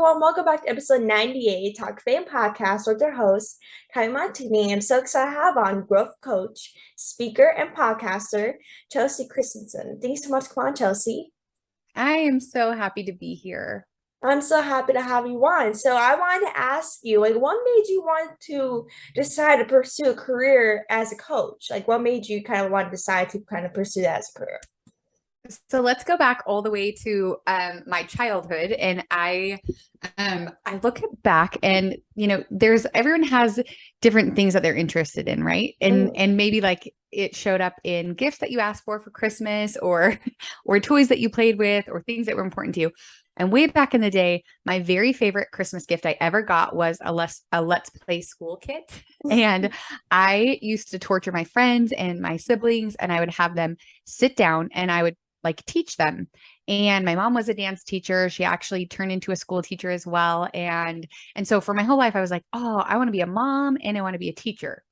everyone. Welcome back to episode 98, Talk Fame Podcast with your host, Kylie Montigney. I'm so excited to have on growth coach, speaker, and podcaster, Chelsea Christensen. Thanks so much. Come on, Chelsea. I am so happy to be here. I'm so happy to have you on. So I wanted to ask you, what made you want to decide to pursue a career as a coach? What made you kind of want to decide to kind of pursue that as a career? So let's go back all the way to my childhood, and I look back, and there's everyone has different things that they're interested in, right? And maybe like it showed up in gifts that you asked for Christmas, or or toys that you played with, or things that were important to you. And way back in the day, my very favorite Christmas gift I ever got was a Let's Play school kit. And I used to torture my friends and my siblings, and I would have them sit down and I would like teach them. And my mom was a dance teacher. She actually turned into a school teacher as well. And so for my whole life, I was like, oh, I want to be a mom and I want to be a teacher.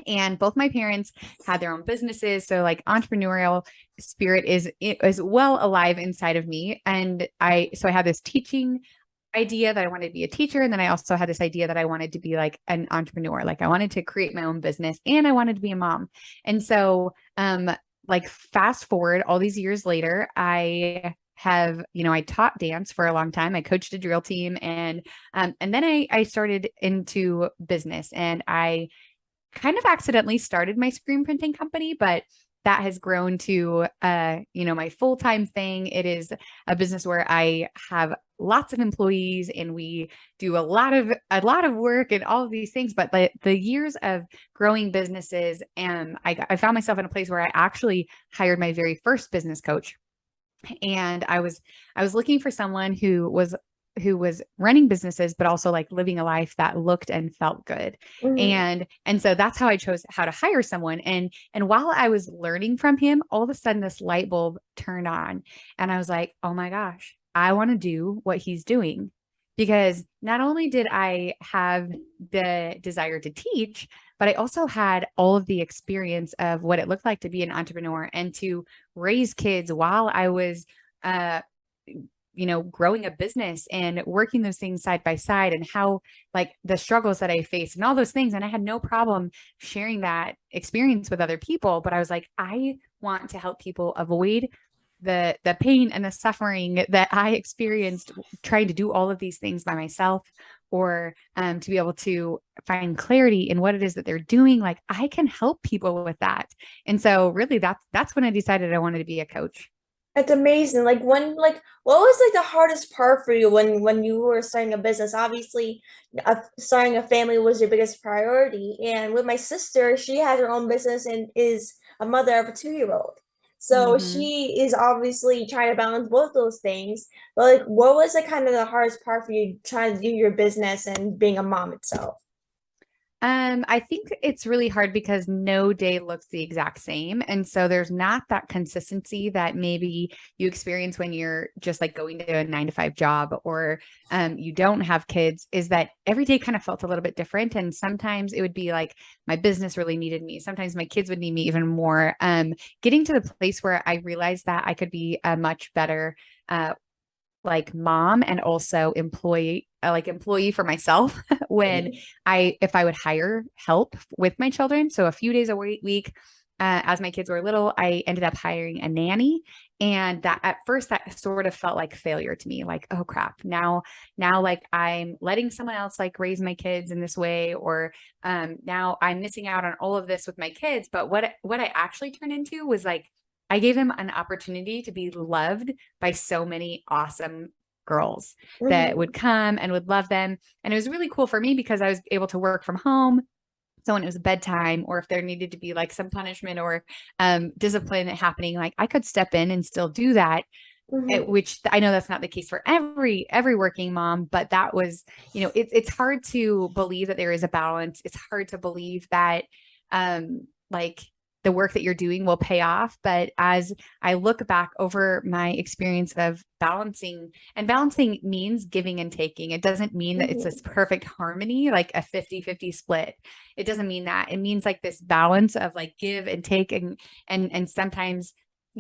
And both my parents had their own businesses. So like entrepreneurial spirit is well alive inside of me. And I had this teaching idea that I wanted to be a teacher. And then I also had this idea that I wanted to be like an entrepreneur. Like I wanted to create my own business and I wanted to be a mom. And so, like fast forward all these years later, I have, I taught dance for a long time. I coached a drill team, and then I started into business, and I kind of accidentally started my screen printing company, but that has grown to my full-time thing. It is a business where I have lots of employees and we do a lot of work and all of these things. But the years of growing businesses, and I found myself in a place where I actually hired my very first business coach. And I was looking for someone who was running businesses, but also like living a life that looked and felt good. Mhm. And so that's how I chose how to hire someone. And while I was learning from him, all of a sudden this light bulb turned on, and I was like, oh my gosh, I want to do what he's doing. Because not only did I have the desire to teach, but I also had all of the experience of what it looked like to be an entrepreneur and to raise kids while I was, growing a business and working those things side by side, and how like the struggles that I faced and all those things. And I had no problem sharing that experience with other people, but I was like, I want to help people avoid the pain and the suffering that I experienced trying to do all of these things by myself, or to be able to find clarity in what it is that they're doing. Like I can help people with that. And so really that's when I decided I wanted to be a coach. It's amazing. What was the hardest part for you when you were starting a business? Obviously, starting a family was your biggest priority. And with my sister, she has her own business and is a mother of a 2-year-old. So Mm-hmm. she is obviously trying to balance both those things. But what was kind of the hardest part for you trying to do your business and being a mom itself? I think it's really hard because no day looks the exact same. And so there's not that consistency that maybe you experience when you're just like going to a 9 to 5 job, or you don't have kids, is that every day kind of felt a little bit different. And sometimes it would be like my business really needed me. Sometimes my kids would need me even more. Getting to the place where I realized that I could be a much better like mom and also employee for myself when if I would hire help with my children. So a few days a week, as my kids were little, I ended up hiring a nanny. And that at first that sort of felt like failure to me, like, oh crap, now like I'm letting someone else like raise my kids in this way, or now I'm missing out on all of this with my kids. But what I actually turned into was like I gave them an opportunity to be loved by so many awesome girls that would Mhm. come and would love them. And it was really cool for me because I was able to work from home. So when it was bedtime, or if there needed to be like some punishment or discipline happening, like I could step in and still do that. Mhm. Which I know that's not the case for every working mom, but that was, it's hard to believe that there is a balance. It's hard to believe that like the work that you're doing will pay off. But as I look back over my experience of balancing, and balancing means giving and taking. It doesn't mean that it's this Mhm. perfect harmony, like a 50-50 split. It doesn't mean that. It means like this balance of like give and take, and sometimes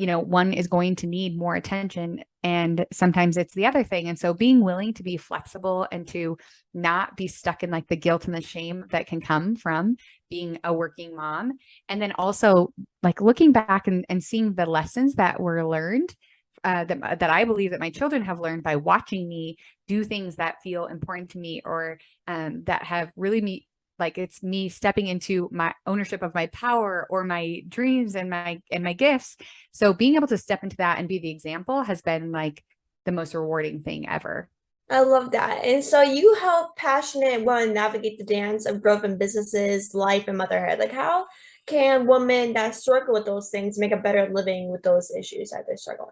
one is going to need more attention and sometimes it's the other thing. And so being willing to be flexible and to not be stuck in like the guilt and the shame that can come from being a working mom. And then also like looking back and seeing the lessons that were learned, that I believe that my children have learned by watching me do things that feel important to me, or that have really like it's me stepping into my ownership of my power or my dreams and my gifts. So being able to step into that and be the example has been like the most rewarding thing ever. I love that. And so you help passionate women navigate the dance of growth in businesses, life, and motherhood. Like, how can women that struggle with those things make a better living with those issues that they're struggling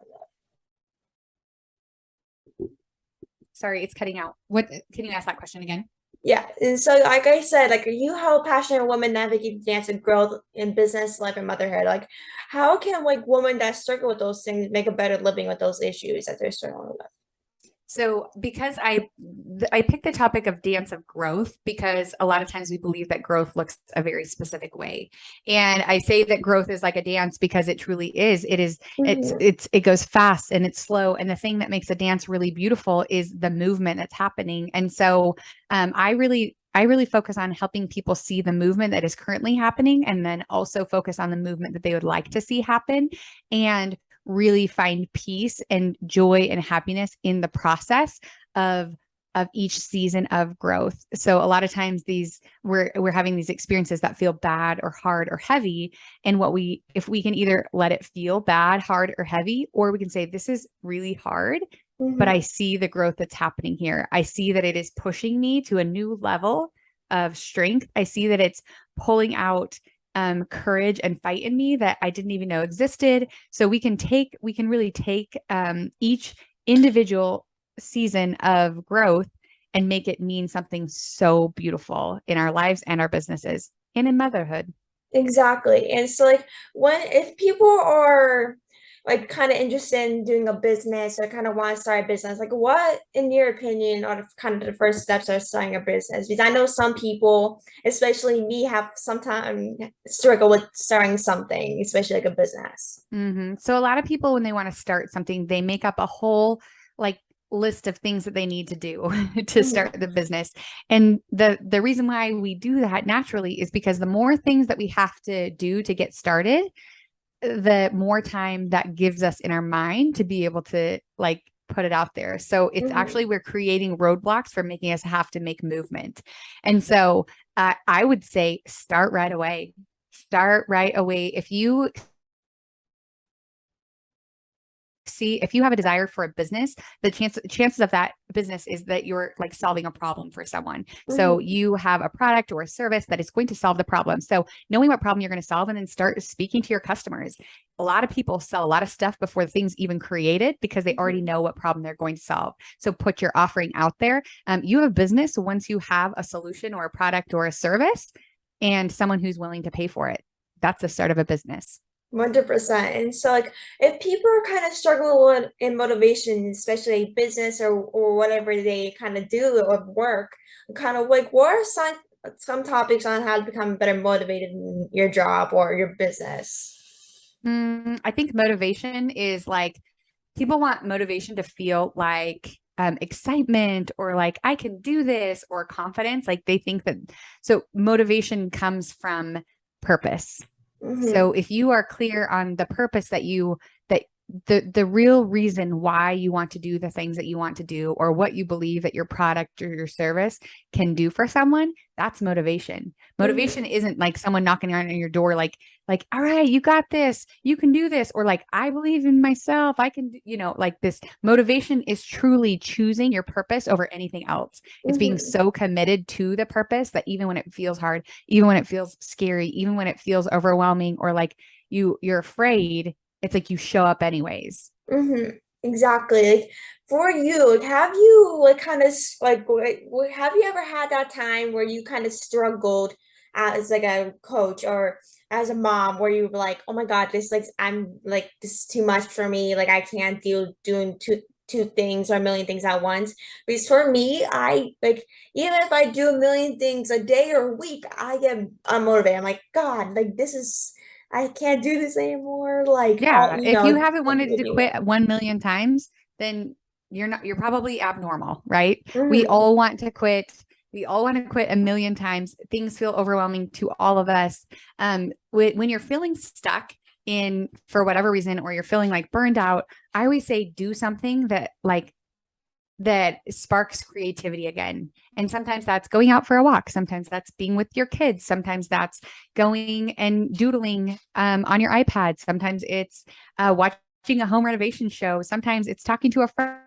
with? Sorry, it's cutting out. What can you ask that question again? Yeah. And so, like I said, like you help passionate women navigate the dance of growth in business, life, and motherhood. Like, how can like women that struggle with those things make a better living with those issues that they're struggling with? So because I picked the topic of dance of growth because a lot of times we believe that growth looks a very specific way. And I say that growth is like a dance because it truly is. Mhm. It goes fast and it's slow. And the thing that makes a dance really beautiful is the movement that's happening. And so I really focus on helping people see the movement that is currently happening and then also focus on the movement that they would like to see happen. And really find peace and joy and happiness in the process of each season of growth. So a lot of times we're having these experiences that feel bad or hard or heavy. And if we can either let it feel bad, hard, or heavy, or we can say, this is really hard, but I Mhm. see the growth that's happening here. I see that it is pushing me to a new level of strength. I see that it's pulling out courage and fight in me that I didn't even know existed. So we can really take each individual season of growth and make it mean something so beautiful in our lives and our businesses and in motherhood. Exactly. And so like when if people are like kind of interested in doing a business or kind of want to start a business, like what in your opinion are kind of the first steps of starting a business? Because I know some people, especially me, have sometimes struggle with starting something, especially like a business. So a lot of people, when they want to start something, they make up a whole like list of things that they need to do to start Mhm. the business. And the reason why we do that naturally is because the more things that we have to do to get started, the more time that gives us in our mind to be able to like put it out there. So it's actually Mhm. we're creating roadblocks for making us have to make movement. And so I would say start right away. Start right away. If you have a desire for a business, the chances of that business is that you're like solving a problem for someone. So Mhm. you have a product or a service that is going to solve the problem. So knowing what problem you're going to solve and then start speaking to your customers. A lot of people sell a lot of stuff before the thing's even created because they already Mhm. know what problem they're going to solve. So put your offering out there. You have business once you have a solution or a product or a service and someone who's willing to pay for it. That's the start of a business. 100%. And so, like, if people are kind of struggling with in motivation, especially business or whatever they kind of do or work, kind of like, what are some topics on how to become better motivated in your job or your business? I think motivation is like people want motivation to feel like excitement or like I can do this or confidence. Like they think that so motivation comes from purpose. So Mm-hmm. if you are clear on the purpose that the real reason why you want to do the things that you want to do or what you believe that your product or your service can do for someone, that's motivation. Motivation Mm-hmm. isn't like someone knocking on your door like all right, you got this, you can do this, or like I believe in myself, I can like this. Motivation is truly choosing your purpose over anything else. It's being Mm-hmm. so committed to the purpose that even when it feels hard, even when it feels scary, even when it feels overwhelming or like you're afraid, it's like you show up anyways. Mm-hmm. Exactly. Like for you, like, have you like kind of like have you ever had that time where you kind of struggled as like a coach or as a mom where you were like, oh my God, this like I'm like this is too much for me. Like I can't deal doing two things or a million things at once. Because for me, I like even if I do a million things a day or a week, I get unmotivated. I'm like, God, like this is I can't do this anymore. Like all, Yeah. you If you know, haven't wanted to admitting it. quit 1 million times, then you're probably abnormal, right? We Mm-hmm. all want to quit. We all want to quit 1 million times. Things feel overwhelming to all of us. When you're feeling stuck in for whatever reason, or you're feeling like burned out, I always say do something that sparks creativity again. And sometimes that's going out for a walk. Sometimes that's being with your kids. Sometimes that's going and doodling on your iPad. Sometimes it's watching a home renovation show. Sometimes it's talking to a friend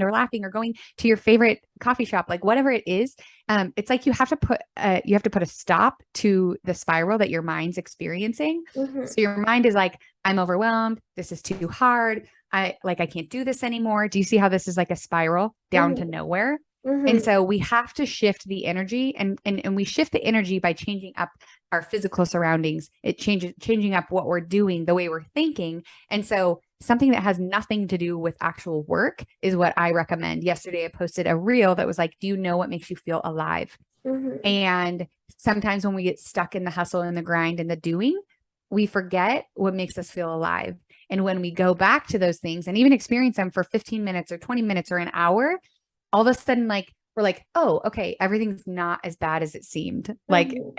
or laughing or going to your favorite coffee shop, like whatever it is. It's like you have to put a stop to the spiral that your mind's experiencing. Mm-hmm. So your mind is like, I'm overwhelmed. This is too hard. I can't do this anymore. Do you see how this is like a spiral down to Mm-hmm. nowhere? And Mm-hmm. so we have to shift the energy, and we shift the energy by changing up our physical surroundings. It changes changing up what we're doing, the way we're thinking. And so something that has nothing to do with actual work is what I recommend. Yesterday I posted a reel that was like, do you know what makes you feel alive? Mm-hmm. And sometimes when we get stuck in the hustle and the grind and the doing, we forget what makes us feel alive. And when we go back to those things and even experience them for 15 minutes or 20 minutes or an hour, all of a sudden, like, we're like, oh, okay, everything's not as bad as it seemed. Like Mm-hmm.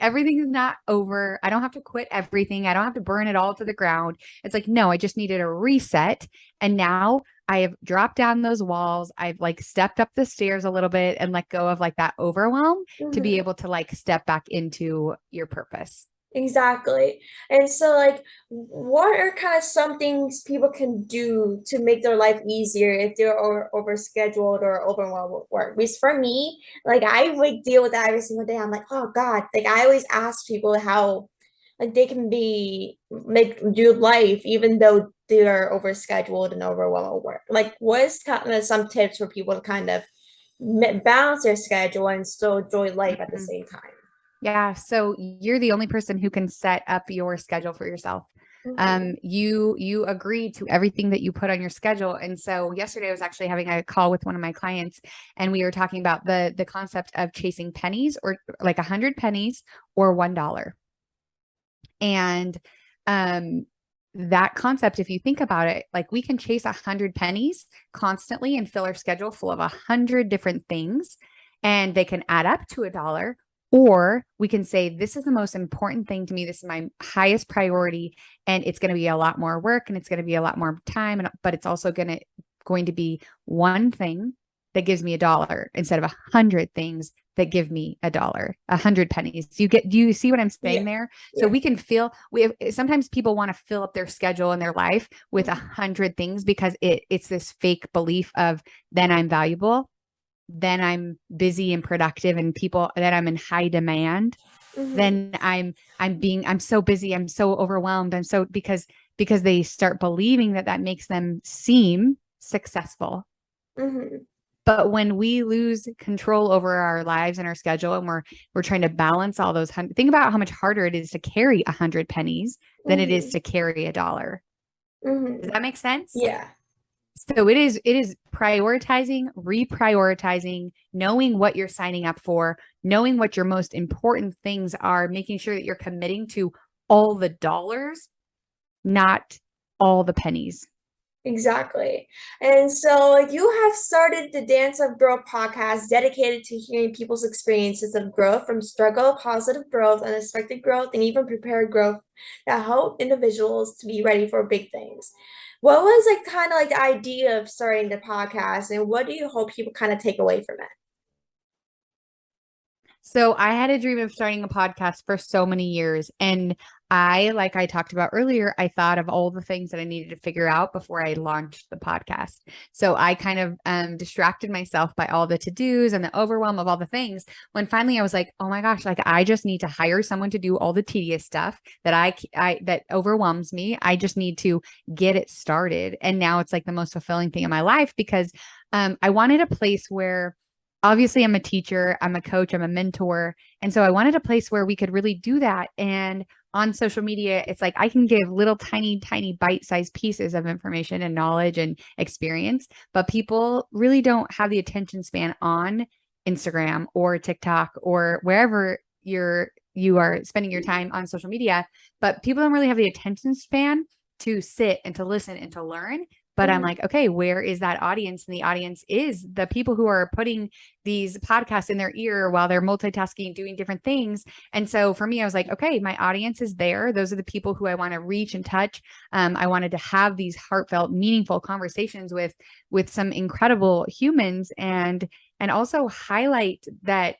everything is not over. I don't have to quit everything. I don't have to burn it all to the ground. It's like, no, I just needed a reset. And now I have dropped down those walls. I've like stepped up the stairs a little bit and let go of like that overwhelm to be Mm-hmm. able to like step back into your purpose. Exactly. And so, like, what are kind of some things people can do to make their life easier if they're overscheduled or overwhelmed with work? Because for me, like, I like deal with that every single day. I'm like, oh God. Like, I always ask people how, like, they can be make do life even though they are overscheduled and overwhelmed with work. Like, what is kind of some tips for people to kind of balance their schedule and still enjoy life at the Mhm. same time? Yeah. So you're the only person who can set up your schedule for yourself. Mm-hmm. You agree to everything that you put on your schedule. And so yesterday I was actually having a call with one of my clients, and we were talking about the concept of chasing pennies, or like 100 pennies or $1. And um that concept, if you think about it, like we can chase 100 pennies constantly and fill our schedule full of 100 different things, and they can add up to $1. Or we can say, this is the most important thing to me. This is my highest priority. And it's going to be a lot more work, and it's going to be a lot more time. But it's also going to be one thing that gives me $1 instead of 100 things that give me $1, 100 pennies. Do you see what I'm saying Yeah. there? So Yeah. we can feel we have, sometimes people want to fill up their schedule and their life with 100 things because it's this fake belief of, then I'm valuable, then I'm busy and productive, and then I'm in high demand, Mm-hmm. then I'm so busy, I'm so overwhelmed, I'm so because they start believing that makes them seem successful. Mm-hmm. But when we lose control over our lives and our schedule, and we're trying to balance all those think about how much harder it is to carry 100 pennies than it is Mm-hmm. to carry $1. Does Mm-hmm. that make sense? Yeah. So it is prioritizing, reprioritizing, knowing what you're signing up for, knowing what your most important things are, making sure that you're committing to all the dollars, not all the pennies. Exactly. And so, like, you have started the Dance of Growth podcast dedicated to hearing people's experiences of growth, from struggle, positive growth, unexpected growth, and even prepared growth that help individuals to be ready for big things. What was like kind of like the idea of starting the podcast, and what do you hope people kind of take away from it? So I had a dream of starting a podcast for so many years. And like I talked about earlier, I thought of all the things that I needed to figure out before I launched the podcast. So I kind of distracted myself by all the to-dos and the overwhelm of all the things, when finally I was like, oh my gosh, like I just need to hire someone to do all the tedious stuff that that overwhelms me. I just need to get it started. And now it's like the most fulfilling thing in my life, because I wanted a place where, obviously, I'm a teacher, I'm a coach, I'm a mentor. And so I wanted a place where we could really do that. And on social media, it's like I can give little tiny, tiny bite-sized pieces of information and knowledge and experience, but people really don't have the attention span on Instagram or TikTok or wherever you're you are spending your time on social media, but people don't really have the attention span to sit and to listen and to learn. But I'm Mhm. like, okay, where is that audience? And the audience is the people who are putting these podcasts in their ear while they're multitasking, doing different things. And so for me, I was like, okay, my audience is there. Those are the people who I want to reach and touch. I wanted to have these heartfelt, meaningful conversations with some incredible humans, and also highlight that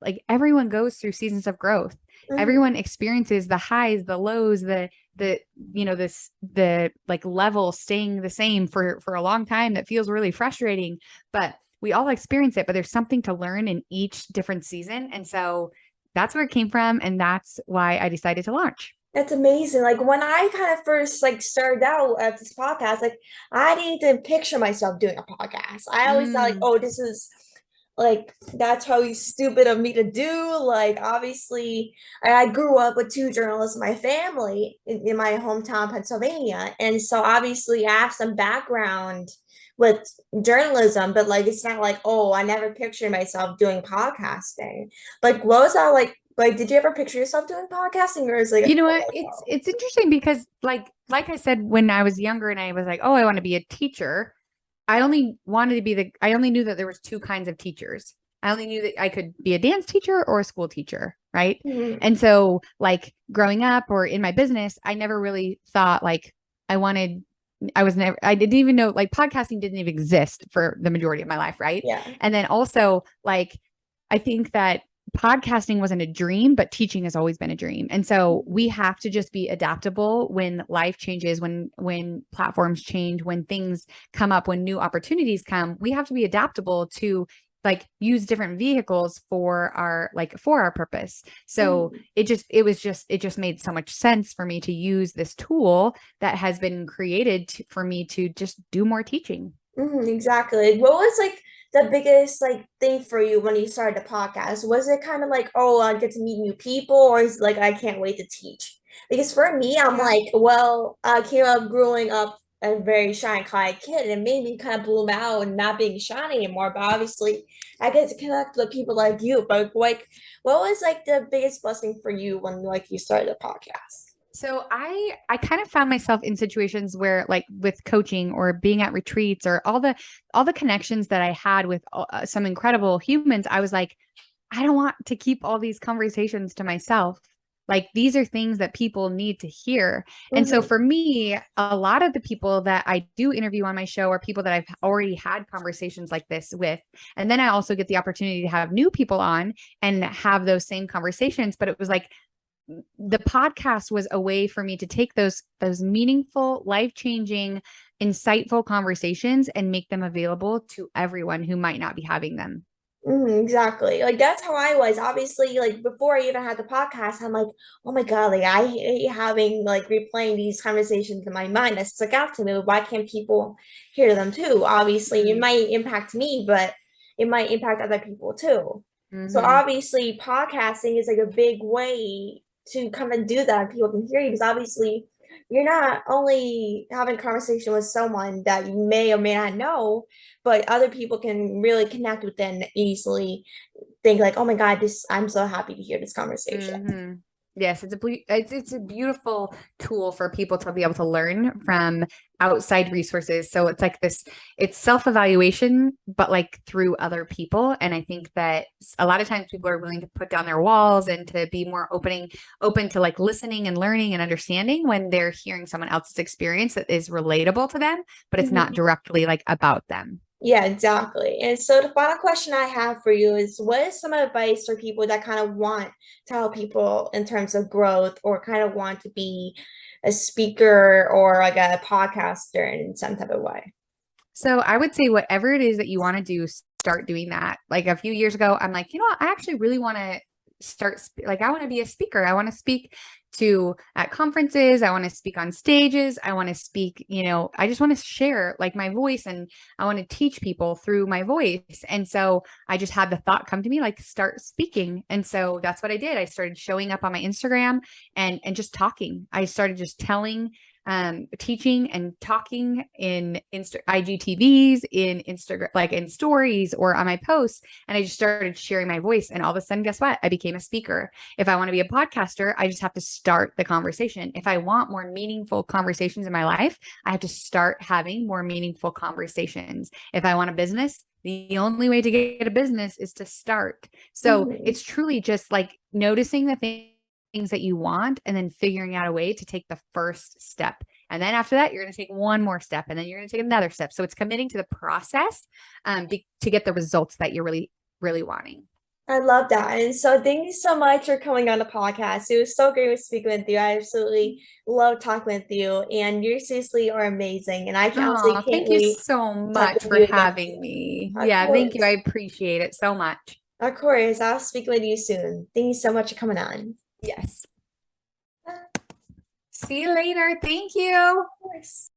like everyone goes through seasons of growth. Mhm. Everyone experiences the highs, the lows, the this the like level staying the same for a long time that feels really frustrating, but we all experience it. But there's something to learn in each different season, and so that's where it came from, and that's why I decided to launch. That's amazing. Like when I kind of first like started out at this podcast, like I didn't even picture myself doing a podcast. I always thought like, Mm, oh, this is like that's probably stupid of me to do. Like obviously, I grew up with two journalists in my family in my hometown, Pennsylvania, and so obviously I have some background with journalism, but like it's not like, oh, I never pictured myself doing podcasting. Like what was that like? Like, did you ever picture yourself doing podcasting, or is it like, you know oh, what? like, It's interesting because like I said, when I was younger and I was like, oh, I want to be a teacher. I only wanted to be I only knew that there was two kinds of teachers. I only knew that I could be a dance teacher or a school teacher, right? mhm, And so like growing up or in my business, I never really thought like I wanted I didn't even know like podcasting didn't even exist for the majority of my life, right? yeah. And then also like I think that podcasting wasn't a dream, but teaching has always been a dream. And so we have to just be adaptable when life changes, when platforms change, when things come up, when new opportunities come. We have to be adaptable to like use different vehicles for our purpose. So Mhm. it just made so much sense for me to use this tool that has been created for me to just do more teaching. Exactly. Like, what was like the biggest like thing for you when you started the podcast? Was it kind of like, oh, I get to meet new people, or is it like I can't wait to teach? Because for me, I'm Yeah. like, well, I came up growing up a very shy and quiet kid, and maybe kind of blew out and not being shy anymore. But obviously, I get to connect with people like you. But like, what was like the biggest blessing for you when like you started the podcast? So I kind of found myself in situations where like with coaching or being at retreats or all the connections that I had with some incredible humans, I was like, I don't want to keep all these conversations to myself. Like these are things that people need to hear. And so Mm-hmm. for me, a lot of the people that I do interview on my show are people that I've already had conversations like this with. And then I also get the opportunity to have new people on and have those same conversations. But it was like the podcast was a way for me to take those meaningful, life-changing, insightful conversations and make them available to everyone who might not be having them. Exactly. Like that's how I was. Obviously, like before I even had the podcast, I'm like, oh my God, like I hate having like replaying these conversations in my mind that stuck out to me. Why can't people hear them too? Obviously, it Mm, might impact me, but it might impact other people too. So mhm, obviously, podcasting is like a big way to kind of do that. People can hear you because obviously you're not only having a conversation with someone that you may or may not know, but other people can really connect with them easily think like, oh my God, this I'm so happy to hear this conversation. mhm. Yes, it's a beautiful tool for people to be able to learn from outside resources. So it's like this, it's self-evaluation, but like through other people. And I think that a lot of times people are willing to put down their walls and to be more open to like listening and learning and understanding when they're hearing someone else's experience that is relatable to them, but it's not Mhm. directly like about them. Yeah, exactly. And so the final question I have for you is what is some advice for people that kind of want to help people in terms of growth or kind of want to be a speaker or like a podcaster in some type of way? So I would say whatever it is that you want to do, start doing that. Like a few years ago, I'm like, you know what? I actually really want to like I want to be a speaker. I want to speak to at conferences. I want to speak on stages. I want to speak, I just want to share like my voice and I want to teach people through my voice. And so I just had the thought come to me like start speaking. And so that's what I did. I started showing up on my Instagram and just talking. I started just telling teaching and talking in IGTVs, in Instagram, like in stories or on my posts. And I just started sharing my voice. And all of a sudden, guess what? I became a speaker. If I want to be a podcaster, I just have to start the conversation. If I want more meaningful conversations in my life, I have to start having more meaningful conversations. If I want a business, the only way to get a business is to start. So it's truly just like noticing the things that you want and then figuring out a way to take the first step. And then after that, you're going to take one more step and then you're going to take another step. So it's committing to the process to get the results that you're really, really wanting. I love that. And so thank you so much for coming on the podcast. It was so great speaking with you. I absolutely love talking with you. And you seriously are amazing. And I honestly Oh, can't thank you wait so to talk much with for you again having soon. me. Of Yeah, thank you. I course. appreciate it so much. Of course. I'll speak with you soon. Thank you so much for coming on. Yes. See you later. Thank you. Of course.